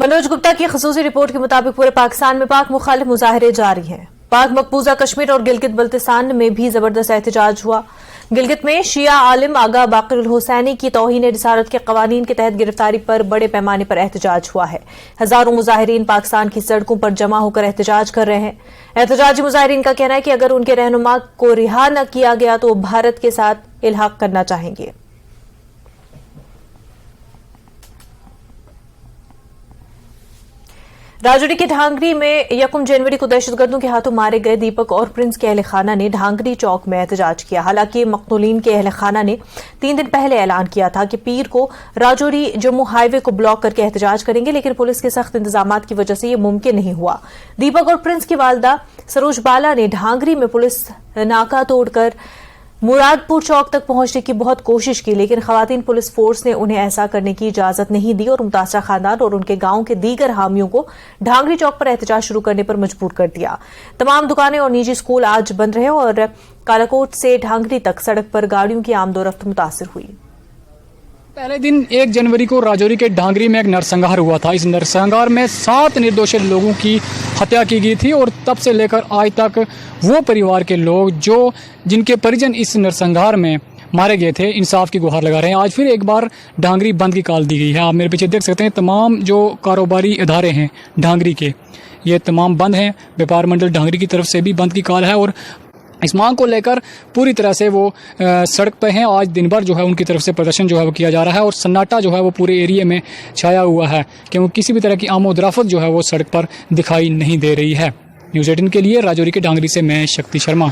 मनोज गुप्ता की खसूसी रिपोर्ट के मुताबिक पूरे पाकिस्तान में पाक मुखालिफ मुजाहरे जारी हैं। पाक मकबूजा कश्मीर और गिलगित बल्तिस्तान में भी जबरदस्त एहतजाज हुआ। गिलगित में शिया आलिम आगा बाकिर हुसैनी की तौहीन रिसालत के कवानीन के तहत गिरफ्तारी पर बड़े पैमाने पर एहतजाज हुआ है। हजारों मुजाहिरीन पाकिस्तान की सड़कों पर जमा होकर एहतजाज कर रहे हैं। एहतजाजी मुजाहिरीन का कहना है कि अगर उनके रहनुमा को रिहा न किया गया तो वो भारत के साथ इल्हाक करना चाहेंगे। राजौरी के ढांगरी में 1 जनवरी को दहशतगर्दों के हाथों मारे गए दीपक और प्रिंस के अहल खाना ने ढांगरी चौक में एहतजाज किया। हालांकि मकतूलीन के अहल खाना ने 3 दिन पहले ऐलान किया था कि पीर को राजौरी जम्मू हाईवे को ब्लॉक करके एहतजाज करेंगे, लेकिन पुलिस के सख्त इंतजामात की वजह से यह मुमकिन नहीं हुआ। दीपक और प्रिंस की वालदा सरोज बाला ने ढांगरी में पुलिस नाका तोड़कर मुरादपुर चौक तक पहुंचने की बहुत कोशिश की, लेकिन खवातीन पुलिस फोर्स ने उन्हें ऐसा करने की इजाजत नहीं दी और मुतासरा खानदान और उनके गांव के दीगर हामियों को ढांगरी चौक पर एहतजाज शुरू करने पर मजबूर कर दिया। तमाम दुकानें और निजी स्कूल आज बंद रहे और कालाकोट से ढांगरी तक सड़क पर गाड़ियों की आमदोरफ्त मुतासिर हुई। पहले दिन 1 जनवरी को राजौरी के ढांगरी में एक नरसंहार हुआ था। इस नरसंहार में 7 निर्दोषित लोगों की हत्या की गई थी और तब से लेकर आज तक वो परिवार के लोग जिनके परिजन इस नरसंहार में मारे गए थे इंसाफ की गुहार लगा रहे हैं। आज फिर एक बार ढांगरी बंद की कॉल दी गई है। आप मेरे पीछे देख सकते हैं तमाम जो कारोबारी इदारे हैं ढांगरी के, ये तमाम बंद हैं। व्यापार मंडल ढांगरी की तरफ से भी बंद की कॉल है और इस मांग को लेकर पूरी तरह से वो सड़क पे हैं। आज दिन भर जो है उनकी तरफ से प्रदर्शन जो है वो किया जा रहा है और सन्नाटा जो है वो पूरे एरिया में छाया हुआ है, क्योंकि किसी भी तरह की आमोदराफत जो है वो सड़क पर दिखाई नहीं दे रही है। न्यूज़ 18 के लिए राजौरी के ढांगरी से मैं शक्ति शर्मा।